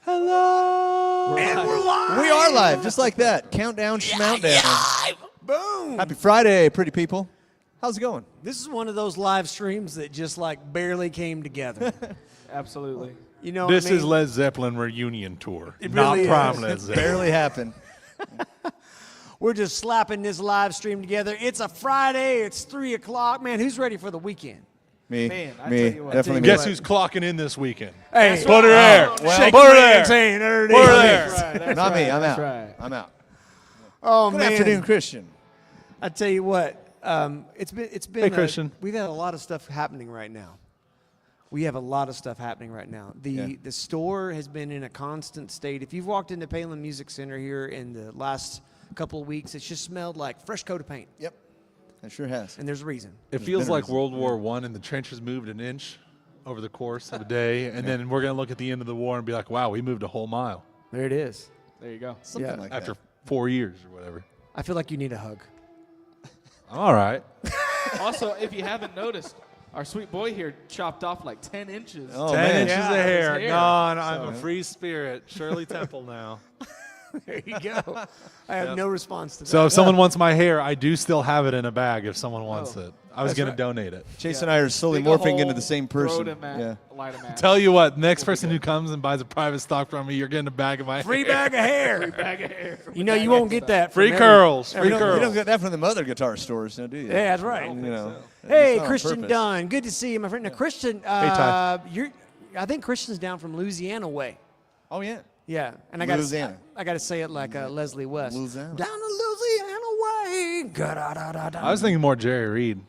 Hello. And we're live. We are live, just like that. Countdown, schmountdown. Boom. Happy Friday, pretty people. How's it going? This is one of those live streams that just like barely came together. Absolutely. You know This what I mean? is Led Zeppelin reunion tour. It Not really prom is. Led Zeppelin. Barely happened. We're just slapping this live stream together. It's a Friday. It's 3 o'clock. Man, who's ready for the weekend? Me. Man, I me. tell you what. Definitely me. Guess who's clocking in this weekend? Hey, Put her there. shake Put her hands, there. saying, there it is. Put her there. That's right, that's Not me. right, I'm that's out. right. I'm out. Oh Good man. afternoon, Christian. I tell you what, it's been. Hey, Christian. We've had a lot of stuff happening right now. We have a lot of stuff happening right now. The store has been in a constant state. If you've walked into Palin Music Center here in the last couple of weeks, it's just smelled like fresh coat of paint, Yep. It sure has. and there's a reason. It feels been a like reason. World War I and the trenches moved an inch over the course of a day, and then we're going to look at the end of the war and be like, wow, we moved a whole mile There it is. There you go. Something Yeah. like after that. 4 years or whatever. I feel like you need a hug. I'm all right. Also, if you haven't noticed, our sweet boy here chopped off like 10 inches. Oh, 10 man. inches Yeah, of hair. his hair. Gone. I'm a free spirit. Shirley Temple now. There you go. I have no response to that. So if someone wants my hair, I do still have it in a bag if someone wants it. I was That's going right. to donate it. Chase and I are slowly Dig a morphing hole, into the same throw person. it in that, Yeah. light 'em at. Tell you what, next person who comes and buys a private stock from me, you're getting a bag of my Free hair. bag of hair. Bag of hair. You know you won't get that. Free from curls. You Free don't, curls. you don't get that from the other guitar stores, now, do you? Yeah, that's right. You know. Hey, It's not on Christian purpose. Dunn. Good to see you, my friend. Now, Christian, Ty. I think Christian's down from Louisiana way. Oh, yeah. Yeah, and I got Louisiana. I got to say it like Leslie West. Louisiana. Down to Louisiana way. Ga-da-da-da-da. I was thinking more Jerry Reed.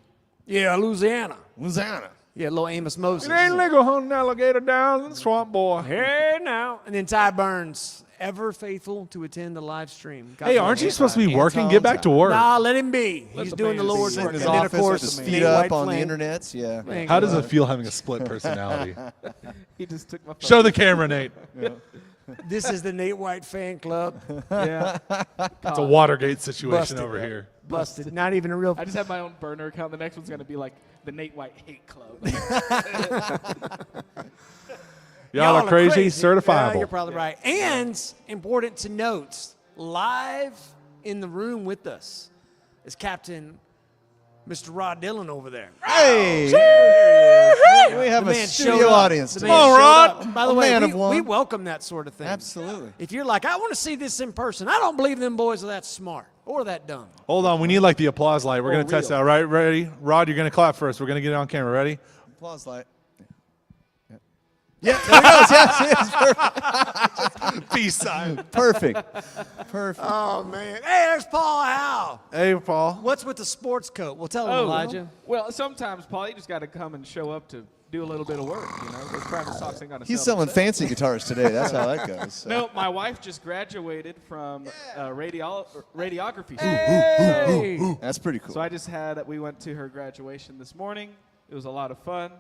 Yeah, Louisiana. Louisiana. Yeah, little Amos Moses. legal hunting alligator down in the swamp, boy. Hey now, and then Ty Burns, ever faithful to attend the live stream. God Hey, bless aren't you him. supposed to be Anton working? Get back to work. Nah, let him be. Let He's the doing the man Lord's be. work. In his And then, of office course, with his Nate feet up White on the Flame. internets. Yeah. Thank How you. does it feel having a split personality? He just took my phone. Show the camera, Nate. This is the Nate White fan club. Yeah. It's a Watergate situation Busted. over here. Busted. Not even a real. I just have my own burner account. The next one's going to be like the Nate White Hate Club. Y'all are crazy, certifiable. Yeah, you're probably right. And important to note, live in the room with us is Captain Mr. Rod Dillon over there. Hey! We have The a man studio showed up. audience The today. man Come on, showed Rod. up. By the A way, man of one. we welcome that sort of thing. Absolutely. If you're like, I want to see this in person, I don't believe them boys are that smart or that dumb. Hold on, we need like the applause light. We're Oh, going to test real. out. Right, ready? Rod, you're going to clap first. We're going to get it on camera. Ready? Applause light. Yeah, there it goes. Yes, yes, Peace sign. perfect. Perfect. Oh, man. Hey, there's Paul Howe. Hey, Paul. What's with the sports coat? Well, tell him, Elijah. Well, sometimes, Paul, you just got to come and show up to do a little bit of work. You know, those private stocks ain't going to He's selling fancy guitars today. That's how that goes. So. No, my wife just graduated from radiography. Hey. That's pretty cool. So we went to her graduation this morning. It was a lot of fun.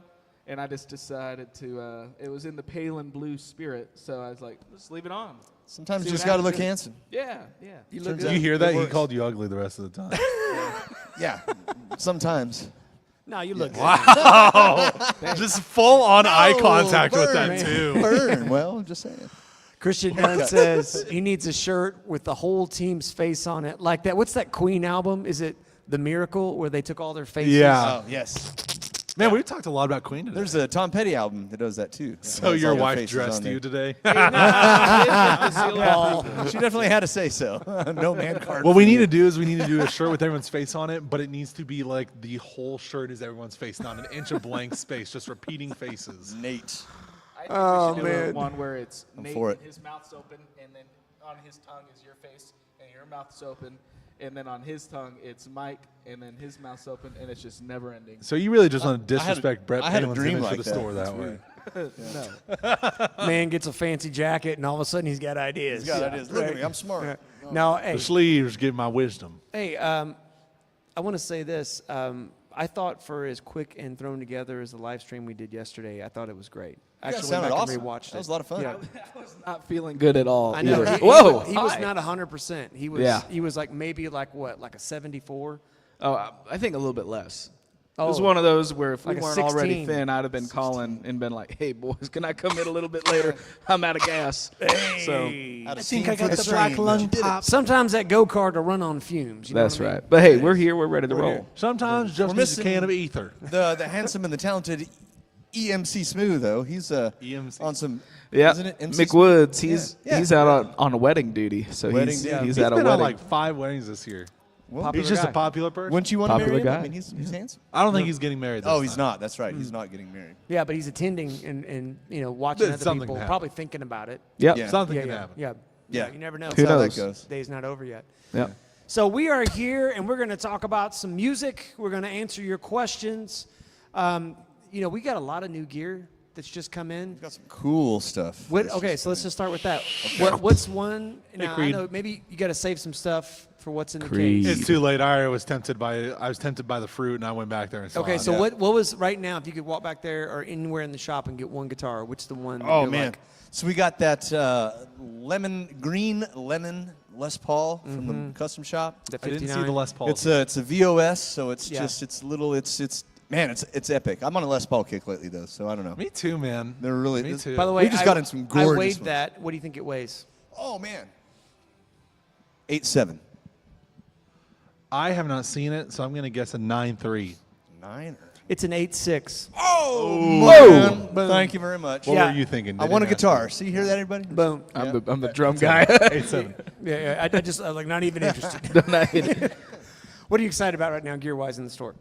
And I just decided to, it was in the Palin blue spirit. So I was like, let's leave it on. Sometimes See you just what got to look happens. handsome. Yeah, yeah. You look Turns good. Did you hear It that? He works. called you ugly the rest of the time. Yeah. Sometimes. No, you look good. Just full on eye contact with burn. that, too. Burn. Well, I'm just saying. Christian Dunn says he needs a shirt with the whole team's face on it. Like that. What's that Queen album? Is it The Miracle where they took all their faces? Yeah. Oh, yes. Man, we've talked a lot about Queen today. There's a Tom Petty album that does that too. So Has your all their wife faces dressed on there. you today? Paul. She definitely had to say so. No man card. What for we you. need to do is we need to do a shirt with everyone's face on it, but it needs to be like the whole shirt is everyone's face, not an inch of blank space, just repeating faces. Nate. I think Oh, we should do man. one where it's I'm Nate for and it. his mouth's open, and then on his tongue is your face, and your mouth's open, and then on his tongue it's Mike, and then his mouth's open, and it's just never ending. So you really just want to I had a- disrespect Brett I had a Palin's dream image for like the that. store That's that way. weird. No. Man gets a fancy jacket and all of a sudden he's got ideas. He's got ideas. Look at me. I'm smart. No, hey, The sleeves give my wisdom. hey. I want to say this. I thought for as quick and thrown together as the live stream we did yesterday, I thought it was great. You guys Actually, sounded went back awesome. and rewatched That was it. a lot of fun. Yeah. Not feeling good at all. I know. either. He, Whoa. He was hi. not 100%. He was. Yeah. He was like maybe like what, like a 74. Oh, I think a little bit less. It was Oh. one of those where if we Like a weren't already 16. thin, I'd have been calling and been like, "Hey boys, can I come in a little bit later? I'm out of gas." So Out of I steam think I for got the the black strain. lung You did it. pop. Sometimes that go-kart will run on fumes. You know that's what I mean? right. But hey, we're here. We're ready to roll. Sometimes just We're needs a missing- can of ether. The handsome and the talented EMC Smooth though. He's EMC. on some. Yeah, Isn't it MC Mick Smooth? Woods. He's Yeah. he's out on a wedding duty, so Wedding he's duty. he's He's at a been on wedding. like 5 weddings this year. Well, Popular He's just guy. a popular person. wouldn't you want to Popular marry him? guy. I mean, he's handsome. I don't think he's getting married. This Oh, he's time. not. That's right. He's not getting married. Yeah, but he's attending and watching Then other something people, happened. probably thinking about it. Yep. Yeah. Something yeah, can yeah, happen. yeah, Yeah. You never know. That's Who how knows? that goes. Day's not over yet. Yep. So we are here, and we're going to talk about some music. We're going to answer your questions. We got a lot of new gear that's just come in. We've got some cool stuff. What, That's okay, just so let's coming. just start with that. What's one? Now I Creed. know maybe you got to save some stuff for what's in the Creed. case. It's too late. I was tempted by the fruit, and I went back there and saw Okay, it. so Yeah. what was right now? If you could walk back there or anywhere in the shop and get one guitar, which the one? that Oh you're man! like, So we got that green lemon Les Paul from the custom shop. the I didn't see 59? the Les Paul. It's a VOS, so it's Yeah. just it's epic. I'm on a Les Paul kick lately though, so I don't know. Me too, man. They're really. Me too. By the way, we just got in some I gorgeous weighed ones. that. What do you think it weighs? Oh man. 8.7. I have not seen it, so I'm going to guess a 9.3. 9. It's an 8.6. Oh, Whoa. man. Thank you very much. What Yeah. were you thinking? I want a guitar. See, hear that, everybody? Boom. I'm the drum guy. 8.7. Yeah, I just like not even interested. Don't I hit it? What are you excited about right now, gear-wise, in the store?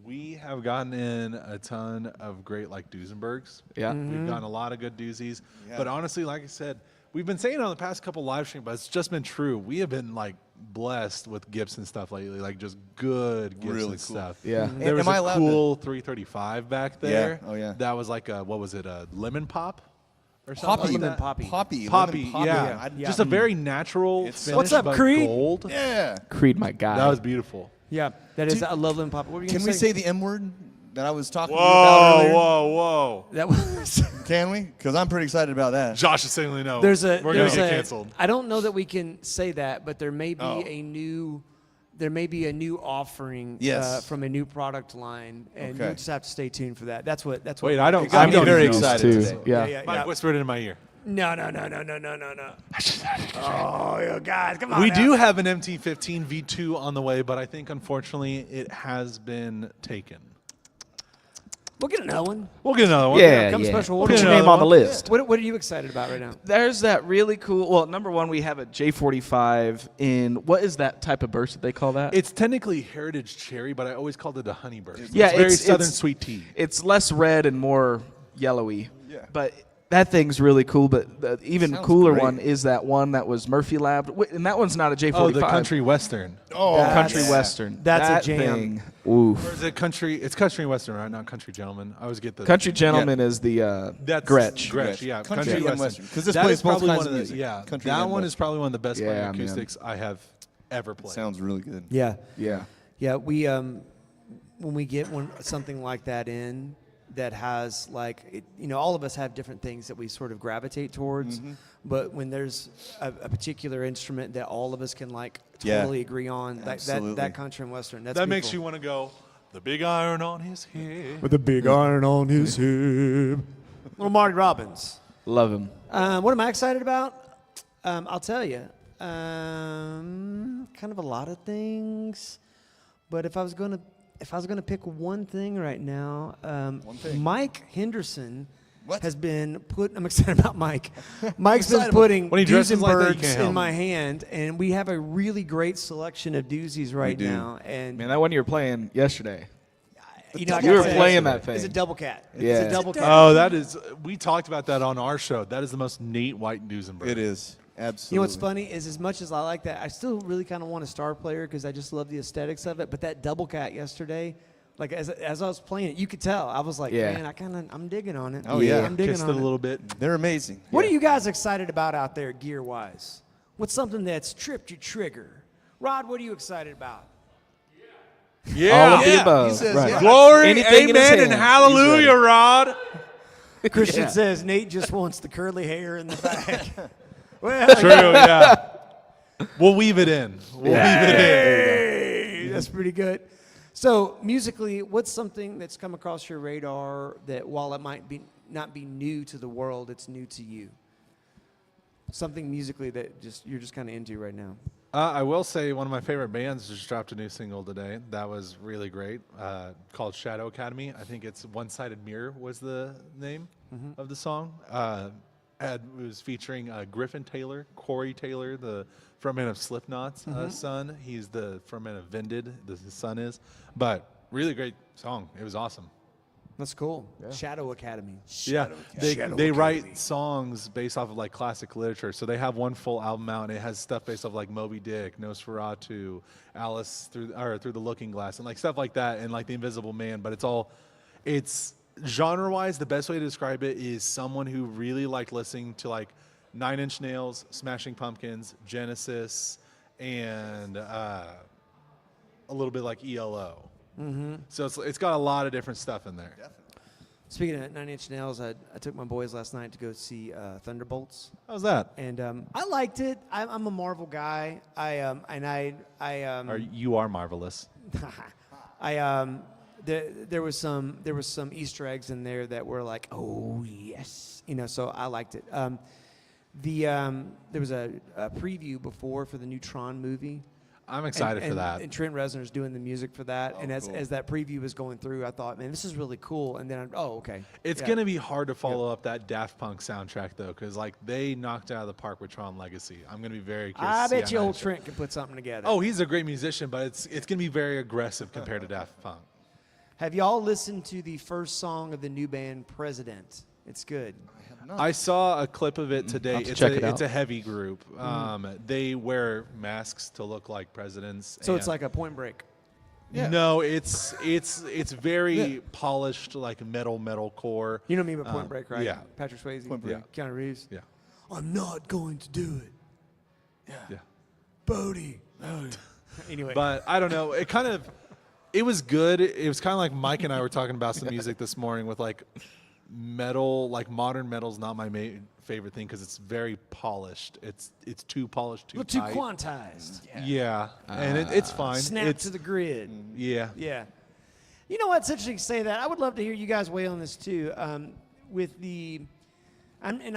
We have gotten in a ton of great like Duesenbergs. Yeah. We've gotten a lot of good doozies. Yeah. But honestly, like I said, we've been saying it on the past couple live streams, but it's just been true. We have been like blessed with Gibson stuff lately, like just good Gibson Really cool. stuff. Yeah. Mhm. There was Am I a allowed cool 335 back there. Oh, yeah. That was like a, what was it, a lemon pop? Or something Poppy. like Lemon that? poppy. Poppy. Poppy, lemon poppy. yeah. Yeah. Just a very natural It's- finish, What's up, but Creed? gold. Yeah. Creed, my guy. That was beautiful. Yeah, that is. I love Lemon Pop. What were you Can gonna we say the M word that I was talking Whoa, to you about earlier? whoa. that was? Can we? Because I'm pretty excited about that. Josh is saying no. There's a. We're there's gonna get a- canceled. I don't know that we can say that, but there may be Oh. a new. There may be a new offering Yes. from a new product line, and Okay. you'll just have to stay tuned for that. That's what. Wait, I don't. I'm I don't very even know. excited too. today. Yeah. Mike whispered it in my ear. No. Oh, you guys, come on. We now. do have an MT15 V2 on the way, but I think unfortunately it has been taken. We'll get another one. We'll get another one. Yeah, Come yeah. special Put order. your Another name on the one. list. What are you excited about right now? There's that really cool. Well, number one, we have a J45 in what is that type of burst that they call that? It's technically Heritage Cherry, but I always called it a honey burst. Yeah, it's very it's- southern it's- sweet tea. It's less red and more yellowy. Yeah. But that thing's really cool. But the even Sounds cooler great. one is that one that was Murphy Labbed, and that one's not a J45. Oh, the country western. Oh, Country yeah. Western. That's a that jam. Thing, oof. Or is it country? It's country western, right? Not country gentleman. I always get the Country Gentleman is the That's Gretsch. Gretsch, yeah. Country and Western. 'Cause this That plays is both probably kinds one of the- music. Yeah, Country that and one is Western. probably one of the best playing Yeah, man. acoustics I have ever played. Sounds really good. Yeah. Yeah. We when we get something like that in that has like all of us have different things that we sort of gravitate towards, Mm-hmm. but when there's a particular instrument that all of us can like Yeah. totally agree on, Absolutely. that country and western, that's That makes beautiful. you want to go. The big iron on his head. with a big iron on his hip. Little Marty Robbins. Love him. What am I excited about? I'll tell you. Kind of a lot of things, but if I was gonna pick one thing right now, thing. Mike Henderson What? has been put. I'm excited about Mike. Mike's been Excited. putting When he dresses like that, you Duesenbergs can't help in my hand, and we have a really great selection of doozies right do. now. And Man, that one you were playing yesterday. I You gotta were say, playing that thing. It's a double cat. Yeah. It's a double cat. Oh, that is. We talked about that on our show. That is the most Nate White Duesenberg. It is. Absolutely. You know what's funny is as much as I like that, I still really kind of want a star player because I just love the aesthetics of it. But that double cat yesterday, like as I was playing it, you could tell I was like, Yeah. man, I'm digging on it. Oh, yeah. I'm digging Kissed on it a little bit. They're amazing. What are you guys excited about out there, gear wise? What's something that's tripped your trigger? Rod, what are you excited about? All of the Yeah. above. He says, right. yeah. Glory, Anything in his amen, and hand. hallelujah, Rod. Christian Yeah. says Nate just wants the curly hair in the back. Well, True, yeah. We'll weave it in. We'll Yeah. weave it in. hey, that's pretty good. So musically, what's something that's come across your radar that while it might be not be new to the world, it's new to you? Something musically that you're just kind of into right now. I will say one of my favorite bands just dropped a new single today. That was really great. Called Shadow Academy. I think it's One Sided Mirror was the name of the song. It was featuring Griffin Taylor, Corey Taylor, the frontman of Slipknot's son. He's the frontman of Vended, his son is. But really great song. It was awesome. That's cool. Shadow Academy. They write songs based off of like classic literature. So they have one full album out, and it has stuff based off like Moby Dick, Nosferatu, Alice through the Looking Glass, and like stuff like that, and like The Invisible Man. But it's genre-wise, the best way to describe it is someone who really liked listening to like Nine Inch Nails, Smashing Pumpkins, Genesis, and a little bit like ELO. So it's got a lot of different stuff in there. Speaking of Nine Inch Nails, I took my boys last night to go see Thunderbolts, How's that? and I liked it. I'm a Marvel guy. You are marvelous. There was some Easter eggs in there that were like, oh yes, so I liked it. There was a preview before for the new Tron movie. I'm excited for that. And Trent Reznor's doing the music for that. And cool. as that preview was going through, I thought, man, this is really cool. And then, okay. It's going to be hard to follow up that Daft Punk soundtrack, though, because like they knocked it out of the park with Tron Legacy. I'm going to be very curious. I to see bet you how old that Trent can put something together. Oh, he's a great musician, but it's going to be very aggressive compared to Daft Punk. Have y'all listened to the first song of the new band President? It's good. I saw a clip of it today. have to check it out. It's a heavy group. They wear masks to look like presidents. So it's and- like a Point Break. Yeah. No, it's very polished, like metal core. You know me by Point Break, right? Yeah. Patrick Swayze, Point Break. Keanu Reeves. Yeah. I'm not going to do it. Yeah. Bodie. Anyway. But I don't know. It was good. It was kind of like Mike and I were talking about some music this morning with like metal, like modern metal's not my favorite thing because it's very polished. It's too polished, too too tight. quantized. Yeah, and it's fine. Snap it's to the grid. yeah. Yeah. You know what's interesting to say that? I would love to hear you guys weigh on this too. With the, I don't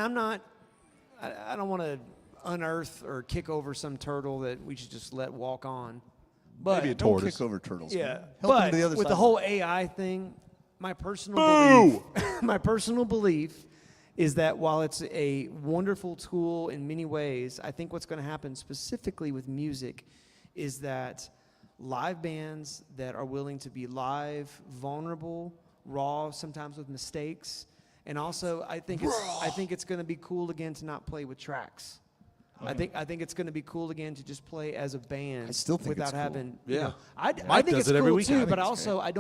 want to unearth or kick over some turtle that we should just let walk on. But Maybe a Don't tortoise. kick over turtles. yeah, man. Help them but to the other with side. the whole AI thing, my personal belief is that while it's a wonderful tool in many ways, I think what's going to happen specifically with music is that live bands that are willing to be live, vulnerable, raw, sometimes with mistakes, and also I think it's going to be cool again to not play with tracks. I think it's going to be cool again to just play as a band. I still think without it's cool. having. Yeah. I Mike think does it's it every cool weekend. I too, think but it's also I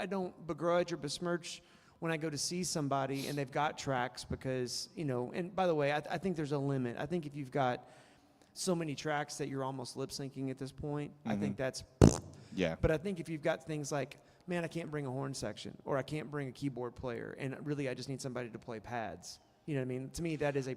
don't begrudge or besmirch when I go to see somebody and they've got tracks because And by the way, I think there's a limit. I think if you've got so many tracks that you're almost lip syncing at this point, I think that's. Yeah. But I think if you've got things like, man, I can't bring a horn section or I can't bring a keyboard player, and really I just need somebody to play pads. You know what I mean? To me, that is a.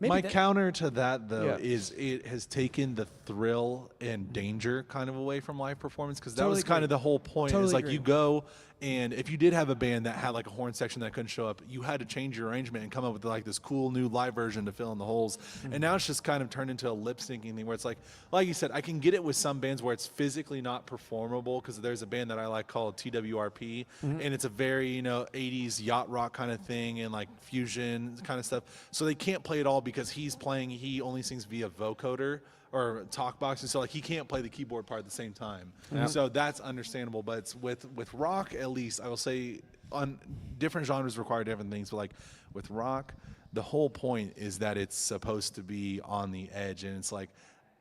My counter to that, though, Yeah. is it has taken the thrill and danger kind of away from live performance because that Totally was kind agree. of the whole point. Totally is like agree. you go and if you did have a band that had like a horn section that couldn't show up, you had to change your arrangement and come up with like this cool new live version to fill in the holes. Mm-hmm. And now it's just kind of turned into a lip syncing thing where it's like you said, I can get it with some bands where it's physically not performable because there's a band that I like called TWRP Mm-hmm. and it's a very 80s yacht rock kind of thing and like fusion kind of stuff. So they can't play it all because he only sings via vocoder or talk box, and so like he can't play the keyboard part at the same time. So that's understandable. But it's with rock, at least I will say, on different genres require different things. But like with rock, the whole point is that it's supposed to be on the edge, and it's like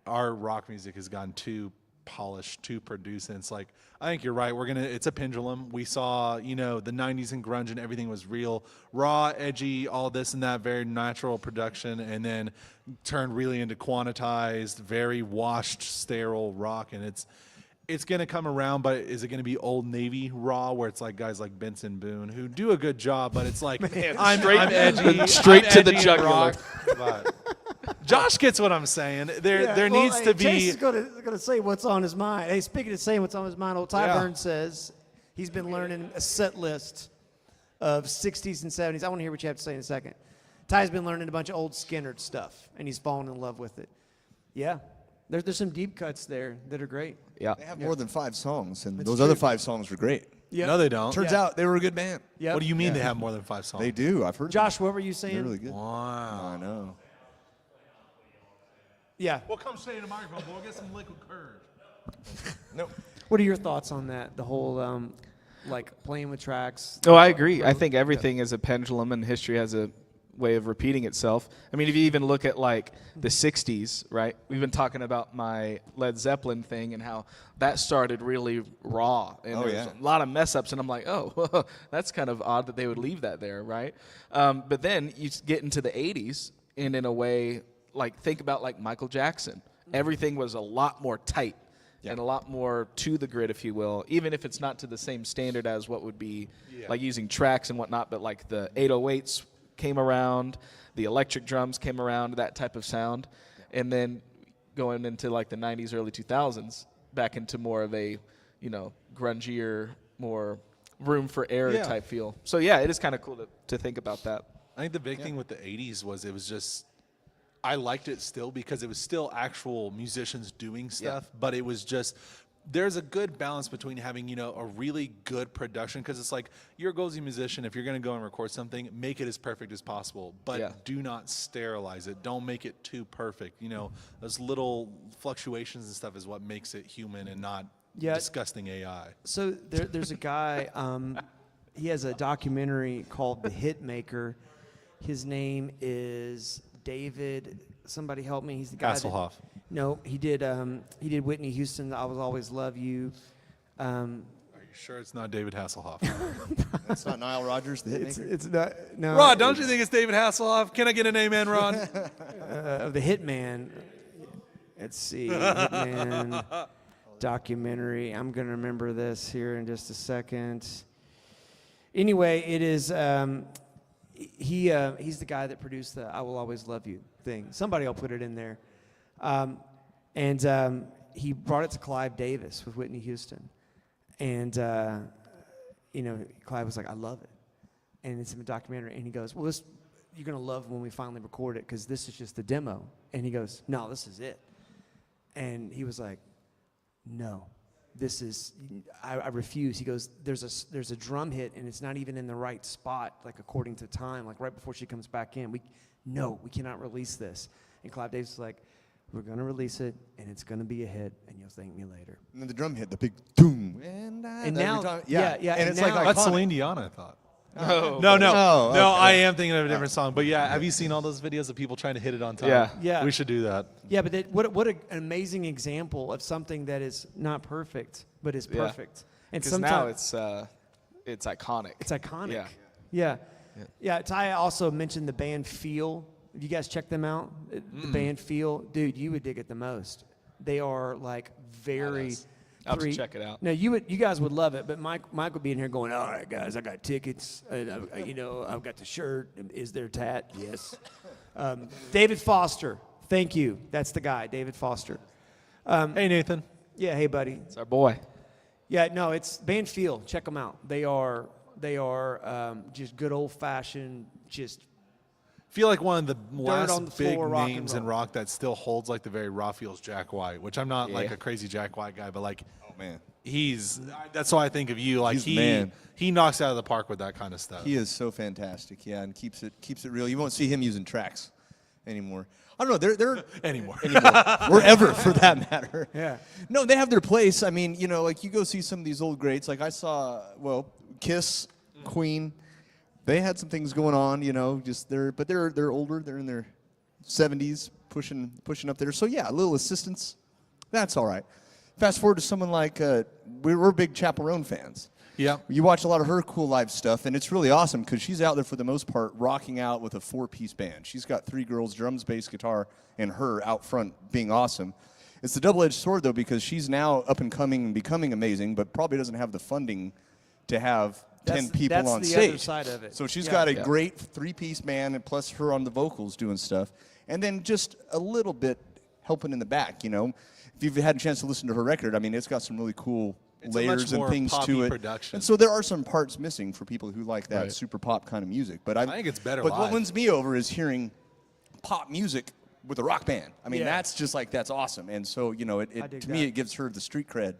our rock music has gotten too polished, too produced, and it's like I think you're right. It's a pendulum. We saw the 90s and grunge and everything was real raw, edgy, all this and that, very natural production, and then turned really into quantized, very washed, sterile rock, and it's going to come around, but is it going to be Old Navy raw where it's like guys like Benson Boone who do a good job, but it's like I'm edgy, straight I'm to the edgy and jugular. rock, but Josh gets what I'm saying. There needs to be. Chase is gonna say what's on his mind. Hey, speaking of saying what's on his mind, old Ty Yeah. Burns says he's been learning a set list of 60s and 70s. I want to hear what you have to say in a second. Ty's been learning a bunch of old Skynyrd stuff, and he's fallen in love with it. Yeah, there's some deep cuts there that are great. Yeah. They have more than 5 songs, and It's those true. other 5 songs were great. Yeah. No, they don't. Turns Yeah. out they were a good band. Yep. What do you mean Yeah. they have more than 5 songs? They do. I've heard. Josh, what were you them. saying? They're really good. Wow. I know. Yeah. Well, come stay in the microphone, boy. Get some liquid courage. No. What are your thoughts on that? The whole like playing with tracks. Oh, I agree. I think everything is a pendulum, and history has a way of repeating itself. I mean, if you even look at like the 60s, right? We've been talking about my Led Zeppelin thing and how that started really raw. And Oh, there yeah. was a lot of mess ups, and I'm like, oh, that's kind of odd that they would leave that there, right? But then you get into the 80s, and in a way, like think about like Michael Jackson. Everything was a lot more tight. Yeah. And a lot more to the grid, if you will, even if it's not to the same standard as what would be like using tracks and whatnot, but like the 808s came around, the electric drums came around, that type of sound. And then going into like the 90s, early 2000s, back into more of a, grungier, more room for error Yeah. type feel. So yeah, it is kind of cool to think about that. I think the big thing with the 80s was it was just, I liked it still because it was still actual musicians doing stuff, but it was just, there's a good balance between having, a really good production, because it's like, you're a go-to musician. If you're going to go and record something, make it as perfect as possible, but do not sterilize it. Don't make it too perfect. Those little fluctuations and stuff is what makes it human and not disgusting AI. So there's a guy, he has a documentary called The Hitmaker. His name is David, somebody help me. He's the guy. Hasselhoff. No, he did Whitney Houston, I Will Always Love You. Are you sure it's not David Hasselhoff? That's not Nile Rodgers, the hitmaker. It's not, no. Rod, don't you think it's David Hasselhoff? Can I get an amen, Rod? Of the Hitman. Let's see. Hitman documentary. I'm going to remember this here in just a second. Anyway, it is, he's the guy that produced the I Will Always Love You thing. Somebody will put it in there. And he brought it to Clive Davis with Whitney Houston. And, Clive was like, I love it. And it's in the documentary. And he goes, well, you're going to love when we finally record it, because this is just the demo. And he goes, no, this is it. And he was like, no, this is, I refuse. He goes, there's a drum hit, and it's not even in the right spot, like according to time, like right before she comes back in. We cannot release this. And Clive Davis was like, we're going to release it, and it's going to be a hit, and you'll thank me later. And then the drum hit, the big doom. And now- every time, yeah, And and it's now- like That's iconic. Celine Dion, I thought. Oh, No, okay. I am thinking of a different song. But yeah, have you seen all those videos of people trying to hit it on time? Yeah. Yeah. We should do that. Yeah, but what an amazing example of something that is not perfect, but is Yeah. perfect. And Because now it's iconic. it's iconic. Yeah. Yeah. Ty also mentioned the band Feel. Have you guys checked them out? The band Feel, dude, you would dig it the most. They are like very. I'll have to check it out. No, you guys would love it, but Mike would be in here going, all right, guys, I got tickets. And I've got the shirt. Is there tat? Yes. David Foster. Thank you. That's the guy, David Foster. Hey, Nathan. Yeah, hey, buddy. It's our boy. Yeah, no, it's band Feel. Check them out. They are just good old fashioned, just Feel like one of the on the last big floor, rock and names in roll. rock that still holds like the very raw feels Jack White, which I'm not like Yeah. a crazy Jack White guy, but like Oh, man. that's why I think of you. Like He's the man. he knocks it out of the park with that kind of stuff. He is so fantastic, yeah, and keeps it real. You won't see him using tracks anymore. I don't know. They're Anymore. wherever for that matter. Yeah. No, they have their place. I mean, like you go see some of these old greats. Like I saw, Kiss, Queen. They had some things going on, but they're older. They're in their 70s, pushing up there. So yeah, a little assistance, that's all right. Fast forward to someone like we're big Chappell Roan fans. Yeah. You watch a lot of her cool live stuff, and it's really awesome because she's out there for the most part rocking out with a 4-piece band. She's got 3 girls, drums, bass, guitar, and her out front being awesome. It's a double-edged sword, though, because she's now up and coming and becoming amazing, but probably doesn't have the funding to have 10 people that's on the stage. other side of it. So she's Yeah. got a Yeah. great 3-piece band, and plus her on the vocals doing stuff. And then just a little bit helping in the back, you know. If you've had a chance to listen to her record, I mean, it's got some really cool It's a much layers and more things poppy to it. production. And so there are some parts missing for people who like that Right. super pop kind of music. But I think it's better But what live. wins me over is hearing pop music with a rock band. I mean, Yeah. that's just like, that's awesome. And so, you know, I it dig to me, that. it gives her the street cred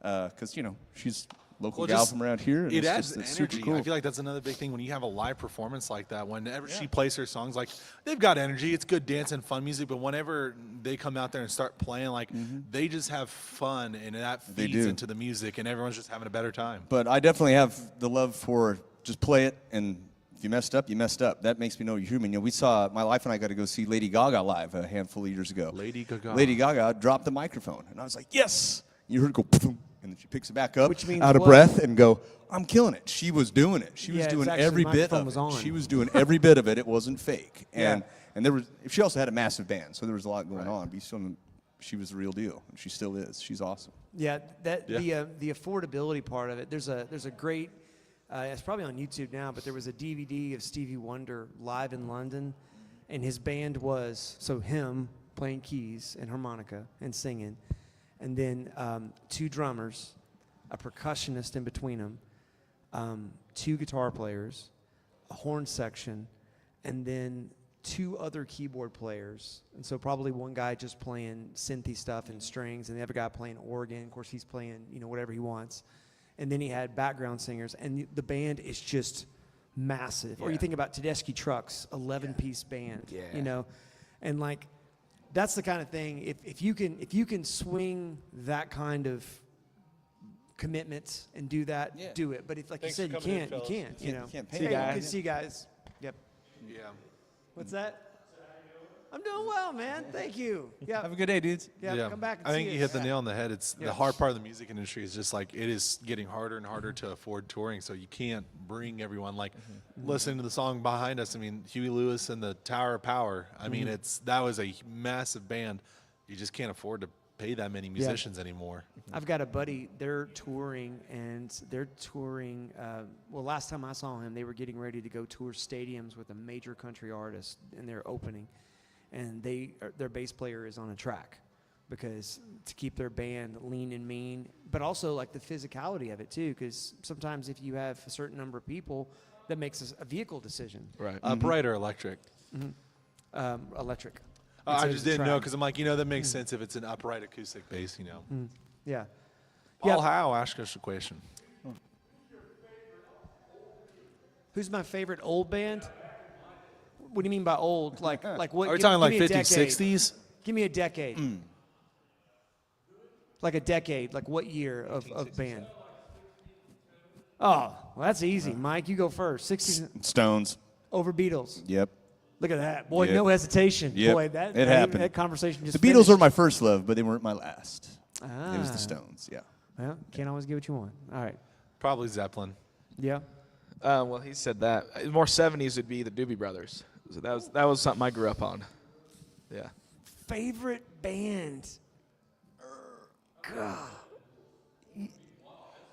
because, you know, she's a local Well, gal just- from around here. And It it's adds just, it's energy. super cool. I feel like that's another big thing when you have a live performance like that. Whenever she plays her songs, like they've got energy. It's good dance and fun music. But whenever they come out there and start playing, like they just have fun, and that They feeds do. into the music, and everyone's just having a better time. But I definitely have the love for just play it, and if you messed up, you messed up. That makes me know you're human. You know, we saw, my wife and I got to go see Lady Gaga live a handful of years ago. Lady Gaga. Lady Gaga dropped the microphone, and I was like, yes! You heard it go, boom, and then she picks it back up, Which means out of what? breath, and go, I'm killing it. She was doing it. She was Yeah, doing exactly. every The bit microphone of was it. on. She was doing every bit of it. It wasn't fake. Yeah. And there was, she also had a massive band, so there was a lot going on. But she was the real deal, and she still is. She's awesome. Yeah, that Yeah. the affordability part of it. There's a great. It's probably on YouTube now, but there was a DVD of Stevie Wonder live in London, and his band was him playing keys and harmonica and singing, and then 2 drummers, a percussionist in between them, 2 guitar players, a horn section, and then 2 other keyboard players. And so probably one guy just playing synthy stuff and strings, and the other guy playing organ. Of course, he's playing, whatever he wants. And then he had background singers, and the band is just massive. Or you Yeah. think about Tedeschi Trucks, 11-piece band, Yeah. and like that's the kind of thing. If you can swing that kind of commitment and do that, do it. But if, like Thanks you said, for you coming in, can't, fellas. you can't, You can't pay Hey, you guys. good to see you guys. Yep. Yeah. What's that? I'm doing well, man. Thank you. Yeah. Have a good day, dudes. Yeah. Come back and I think see you us. hit the nail on the head. It's Yeah. the hard part of the music industry is just like it is getting harder and harder to afford touring. So you can't bring everyone like listening to the song behind us. I mean, Huey Lewis and the Tower of Power. I mean, that was a massive band. You just can't afford to pay that many musicians anymore. I've got a buddy. They're touring, well, last time I saw him, they were getting ready to go tour stadiums with a major country artist, and they're opening. And their bass player is on a track because to keep their band lean and mean, but also like the physicality of it too, because sometimes if you have a certain number of people, that makes a vehicle decision. Right. Upright or electric? Electric. I It's just a didn't know track. because I'm like, that makes sense if it's an upright acoustic bass, Yeah. Paul Yeah. Howe, ask us a question. Who's my favorite old band? What do you mean by old? Like what? Are we give- talking give like me a 50s, decade. 60s? Give me a decade. Like a decade. Like what year of band? Oh, well, that's easy. Mike, you go first. 60s Stones. over Beatles. Yep. Look at that. Boy, Yep. no hesitation. Yep. Boy, It that happened. That conversation just The Beatles were finished. my first love, but they weren't my last. Ah. It was the Stones, yeah. Well, can't always get what you want. All right. Probably Zeppelin. Yeah. Well, he said that. More 70s would be the Doobie Brothers. So that was something I grew up on. Yeah. Favorite band? God.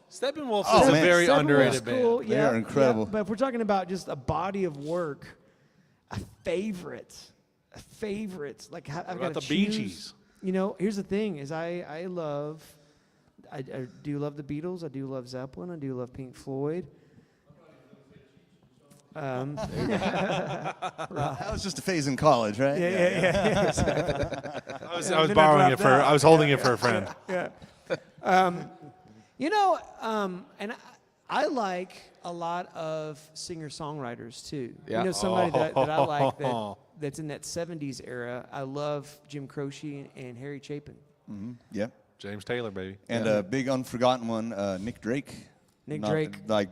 Steppenwolf Oh, is a man. very Steppenwolf's underrated cool. band. They Yeah, are incredible. yeah, but if we're talking about just a body of work, a favorite, like I've about got the to Bee choose. Gees? Here's the thing: is I do love the Beatles. I do love Zeppelin. I do love Pink Floyd. That was just a phase in college, right? Yeah. I was then I borrowing it dropped for. out. I was holding it for a friend. And I like a lot of singer-songwriters too. Yeah. Somebody that I like that's in that 70s era. I love Jim Croce and Harry Chapin. Yep. James Taylor, baby. And a big unforgotten one, Nick Drake. Nick Not- Drake. Like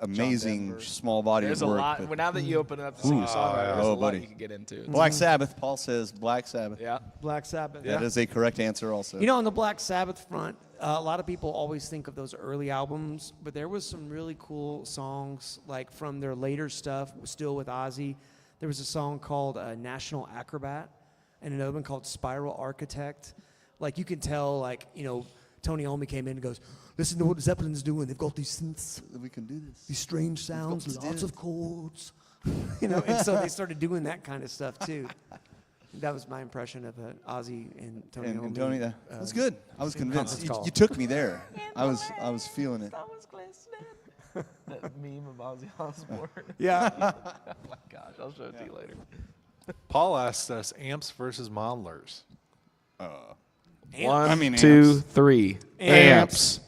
amazing Denver. small body There's of a work. lot. but- Well, now that you open up the singer-songwriter, there's a Oh, lot buddy. you can get into. Black Sabbath. Paul says Black Sabbath. Yeah. Black Sabbath. That is a correct answer also. On the Black Sabbath front, a lot of people always think of those early albums, but there was some really cool songs, like from their later stuff, still with Ozzy. There was a song called National Acrobat, and another one called Spiral Architect. Like you can tell, Tony Iommi came in and goes, listen to what Zeppelin's doing. They've got these synths, We can do this. these strange sounds, to do lots it." of chords. And so they started doing that kind of stuff too. That was my impression of Ozzy and Tony Iommi. And Tony, that's good. I was convinced. conference call. You took me there. I was feeling it. That meme of Ozzy Osbourne. Yeah. Oh my gosh, I'll show it to you later. Paul asked us amps versus modelers. One, mean, 2, amps. 3. Amps.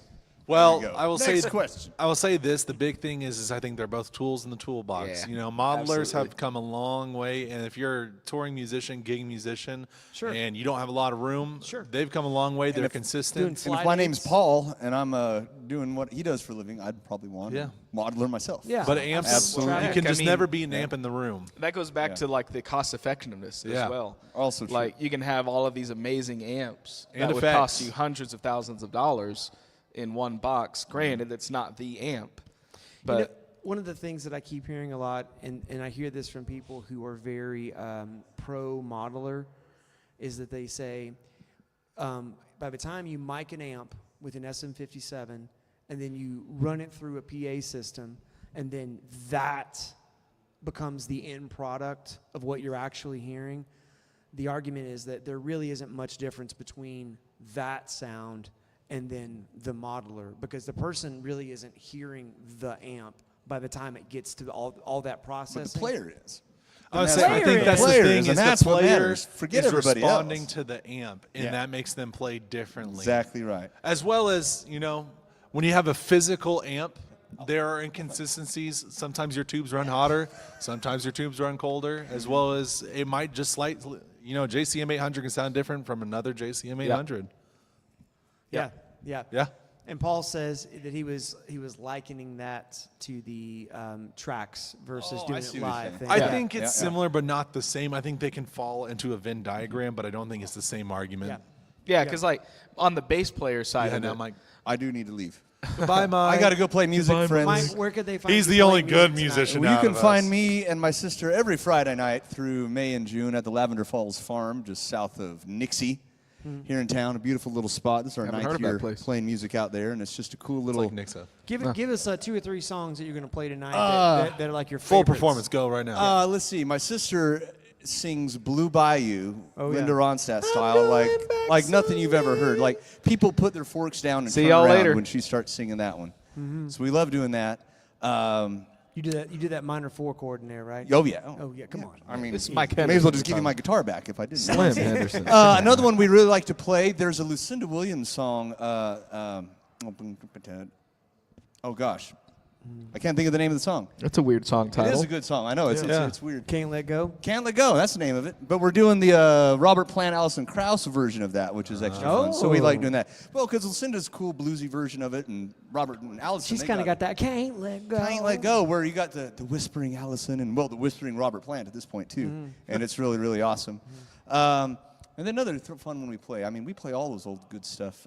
Well, go. I will Next say question. I will say this: the big thing is I think they're both tools in the toolbox. Yeah, You know, modelers absolutely. have come a long way, and if you're a touring musician, gig musician, Sure. and you don't have a lot of room, Sure. they've come a long way. They're if- consistent. Doing And Fly if my name's dates. Paul and I'm doing what he does for a living, I'd probably want Yeah. a modeler myself. Yeah. But amps, Absolutely. you can I just mean, never be an amp in the room. That goes back Yeah. to like the cost effectiveness Yeah. as well. Also true. Like you can have all of these amazing amps And that would cost effects. you hundreds of thousands of dollars in one box. Granted, it's not the amp, but You know, one of the things that I keep hearing a lot, and I hear this from people who are very pro modeler, is that they say, by the time you mic an amp with an SM57, and then you run it through a PA system, and then that becomes the end product of what you're actually hearing, the argument is that there really isn't much difference between that sound and then the modeler, because the person really isn't hearing the amp by the time it gets to all that processing. But the player is. I would And say, I that's think what- that's the player thing is, is and the that's what player matters. Forget is everybody responding else. to the amp, and Yeah. that makes them play differently. Exactly right. As well as, you know, when you have a physical amp, there are inconsistencies. Sometimes your tubes run hotter, sometimes your tubes run colder, as well as it might just slightly, you know, JCM 800 can sound different from another JCM 800. yeah, yeah. Yeah. And Paul says that he was likening that to the tracks versus Oh, I doing see it what you're live. saying. thing. I Yeah. think it's Yeah. similar, but not the same. I think they can fall into a Venn diagram, but I don't think it's the same argument. Yeah. yeah, because like on the bass player side Yeah, of now, it, Mike. I do need to leave. Goodbye, Mike. I got to go play music, friends. Mike, where could they find He's you the only playing good music tonight? musician. Well, you out can of find us. me and my sister every Friday night through May and June at the Lavender Falls Farm, just south of Nixie, here in town. A beautiful little spot. This is our Haven't ninth heard of that year place. playing music out there, and it's just a cool It's little. like Nixa. Give us 2 or 3 songs that you're going to play tonight that are like your Full favorites. performance. Go right now. Let's see. My sister sings Blue Bayou, Oh, Linda yeah. Ronstadt style, like nothing you've ever heard. Like people put their forks down and See turn y'all around later. when she starts singing that one. So we love doing that. You do that minor 4 chord in there, right? Oh yeah. Oh yeah, come on. I mean, It's Mike may as well Henderson just give you my guitar back if I didn't. Slim Henderson. Another one we really like to play. There's a Lucinda Williams song. Oh gosh, I can't think of the name of the song. That's a weird song It title. is a good song. I know Yeah. it's weird. Can't Let Go. Can't Let Go. That's the name of it. But we're doing the Robert Plant, Alison Krauss version of that, which is extra fun. So we like doing that. Well, because Lucinda's a cool bluesy version of it, and Robert and Alison. She's kind of got that Can't Let Go. Can't Let Go, where you got the whispering Allison and, well, the whispering Robert Plant at this point, too. And it's really, really awesome. And then another fun one we play. I mean, we play all those old good stuff.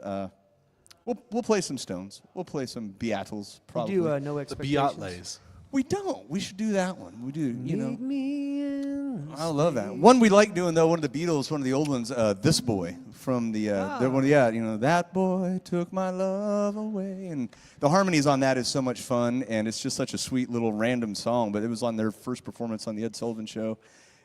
We'll play some Stones. We'll play some Beatles, We probably. do No The Expectations. Beatles. We don't. We should do that one. We do, you know. Meet me in the I love that. One we like doing, though, one of the Beatles, one of the old ones, This Boy, from the, they're one, yeah, you know, that boy took my love away. And the harmonies on that is so much fun, and it's just such a sweet little random song, but it was on their first performance on the Ed Sullivan Show.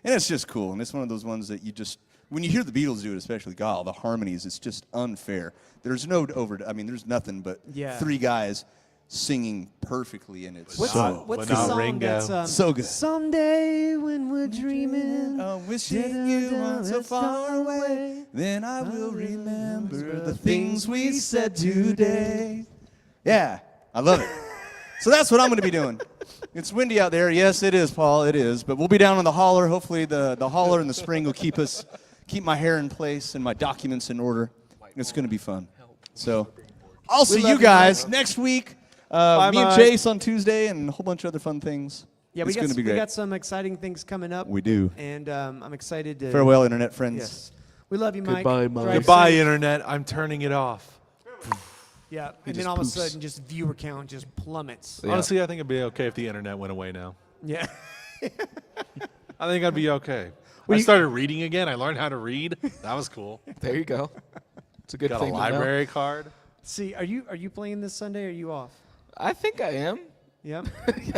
And it's just cool, and it's one of those ones that you just, when you hear the Beatles do it, especially, God, the harmonies, it's just unfair. There's no there's nothing but Yeah. 3 guys singing perfectly, and it's What's so, the Without song Ringo. that's so good. Someday when we're dreaming, Wishing you weren't so far away, then I will remember the things we said today. Yeah, I love it. So that's what I'm going to be doing. It's windy out there. Yes, it is, Paul. It is. But we'll be down on the holler. Hopefully the holler in the spring will keep my hair in place and my documents in order. It's going to be fun. So I'll see you guys next week. Me and Mike. Jace on Tuesday and a whole bunch of other fun things. Yeah, it's going to be we great. got some exciting things coming up. We do. And I'm excited to. Farewell, Internet friends. Yes. We love you, Mike. Goodbye, Mike. Drive Goodbye, safe. Internet. I'm turning it off. Yeah, and just then all of a poofs. sudden, just viewer count just plummets. Yeah. Honestly, I think it'd be okay if the internet went away now. Yeah. I think I'd be okay. Well, I you- started reading again. I learned how to read. That was cool. There you go. It's a good Got a thing to know. library card. See, are you playing this Sunday? Or are you off? I think I am. Yep.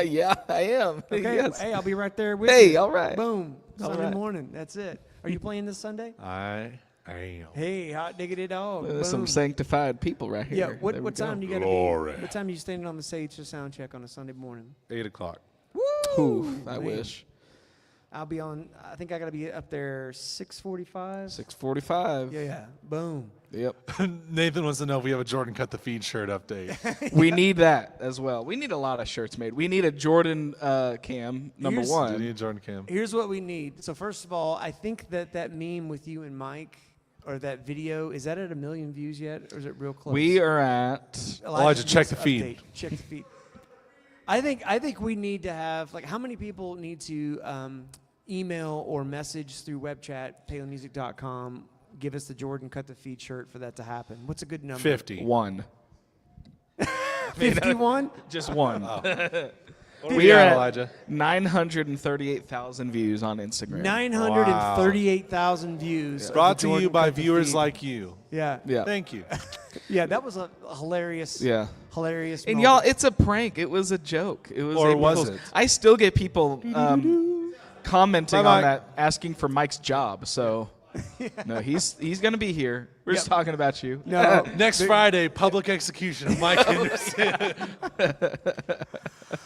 Yeah, I am. Okay. Yes. Hey, I'll be right there with you. Hey, all right. Boom. All Sunday right. morning. That's it. Are you playing this Sunday? I am. Hey, hot diggity dog. There's some Boom. sanctified people right here. Yeah. There What we time go. do you got to Glory. be? What time are you standing on the stage to sound check on a Sunday morning? 8 o'clock. Woo! Ooh, I Man. wish. I'll be on. I think I got to be up there 6:45. 6:45. Yeah. Boom. Yep. Nathan wants to know if we have a Jordan Cut the Feed shirt update. We need that as well. We need a lot of shirts made. We need a Jordan cam number Here's- Do you one. need a Jordan Cam? Here's what we need. So first of all, I think that meme with you and Mike, or that video, is that at 1 million views yet, or is it real close? We are at. Elijah, check gives the feed. update. Check the feed. I think we need to have, like, how many people need to email or message through web chat, palinmusic.com, give us the Jordan Cut the Feed shirt for that to happen? What's a good number? 50. One. 51? Just one. What do We we are got, at Elijah? 938,000 views on Instagram. 938,000 views. of Brought the to you Jordan by Cut the viewers Feed. like you. Yeah. Yeah. Thank you. Yeah, that was a hilarious, Yeah. hilarious And moment. y'all, it's a prank. It was a joke. It was Or April was Fool's. it? I still get people commenting Bye-bye. on that, asking for Mike's job. So, no, he's gonna be here. We're just talking about you. No. Next Friday, public execution of Mike Henderson.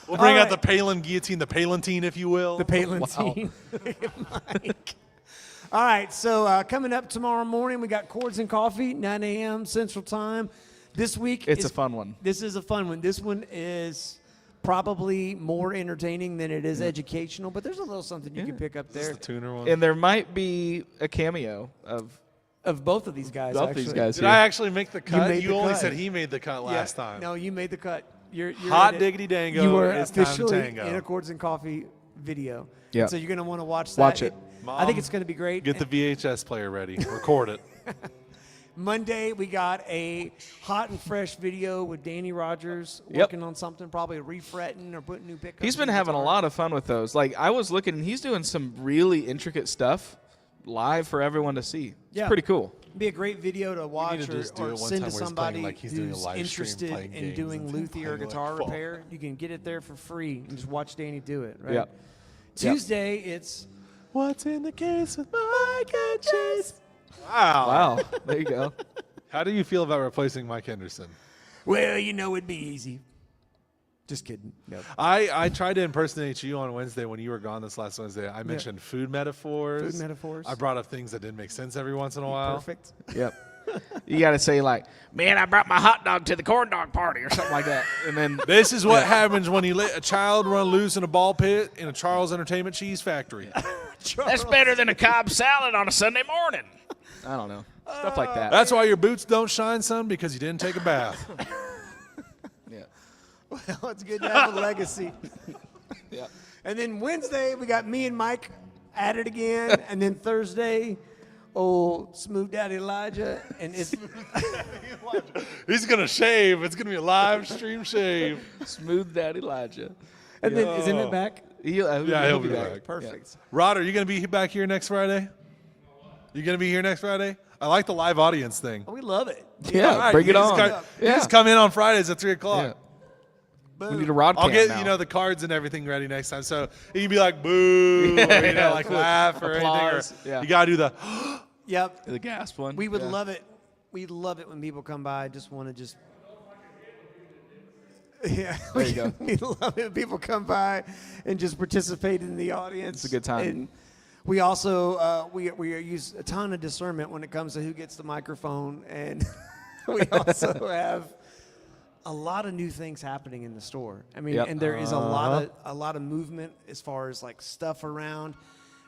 We'll bring out the Palin guillotine, the Palantine, if you will. The Palin team. Mike. All right, so coming up tomorrow morning, we got Chords and Coffee, 9 a.m. Central Time. This week It's is a fun one. This is a fun one. This one is probably more entertaining than it is educational, but there's a little something you can pick up Is this there the tuner one? And there might be a cameo of of both of these guys. both actually. these guys Did here. I actually make the cut? made You the only cut. said he made the cut Yeah, last time. No, you made the cut. You're Hot in it. diggity dango. You were It's time to officially tango. in a Chords and Coffee video. Yeah. And so you're going to want to watch that. Watch it. I think Mom, it's going to be great. Get the VHS player ready. Record it. Monday, we got a hot and fresh video with Danny Rogers Yep. working on something, probably refretting or putting new pickups. He's been in the having a guitar. lot of fun with those. Like I was looking, and he's doing some really intricate stuff live for everyone to see. It's Yeah. pretty cool. Be a great video to watch to just do or it one send time to where he's somebody playing like he's doing a who's live stream interested playing in games doing and luthier playing guitar like, repair. You can get it there for free and just watch Danny do it, right? Yep. Tuesday, it's What's in the case with Mike and Chase? Wow. Wow. There you go. How do you feel about replacing Mike Henderson? well, you know, it'd be easy. Just kidding. Nope. I tried to impersonate you on Wednesday when you were gone this last Wednesday. I mentioned food metaphors. Food metaphors. I brought up things that didn't make sense every once in a while. Perfect. Yep. You got to say like, man, I brought my hot dog to the corn dog party or something like that, and then This is what happens when you let a child run loose in a ball pit in a Charles Entertainment cheese factory. that's better than a Cobb salad on a Sunday morning. I don't know, stuff like that. That's why your boots don't shine, son, because you didn't take a bath. Yeah. Well, it's good to have a legacy. Yeah. And then Wednesday, we got me and Mike at it again. And then Thursday, old Smooth Daddy Elijah. And it's He's going to shave. It's going to be a live stream shave. Smooth Daddy Elijah. and then isn't it back? He'll be back. Perfect. Rod, are you going to be back here next Friday? You going to be here next Friday? I like the live audience thing. We love it. Yeah, All right, bring you it just on. come- You Yeah. just come in on Fridays at 3 o'clock. Yeah. We need a rod I'll cam get now. the cards and everything ready next time, so you can be like boo, or, like laugh or Applause, anything. Or yeah. You gotta do the. Yep. the gasp one. We would Yeah. love it. We love it when people come by. Just want to just. Yeah, There you go. we love it when people come by and just participate in the audience. It's a good time. And we also we use a ton of discernment when it comes to who gets the microphone, and we also have a lot of new things happening in the store. I mean, Yep. and there is a lot of movement as far as like stuff around.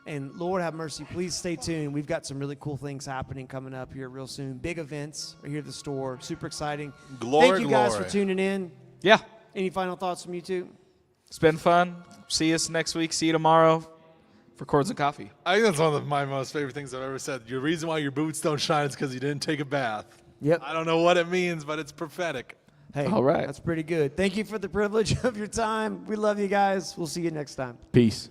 And Lord have mercy, please stay tuned. We've got some really cool things happening coming up here real soon. Big events are here at the store. Super exciting. Glory, Thank you guys glory. for tuning in. Yeah. Any final thoughts from you two? It's been fun. See us next week. See you tomorrow for Chords and Coffee. I think that's one of my most favorite things I've ever said. The reason why your boots don't shine is because you didn't take a bath. Yep. I don't know what it means, but it's prophetic. Hey, All right. That's pretty good. Thank you for the privilege of your time. We love you guys. We'll see you next time. Peace.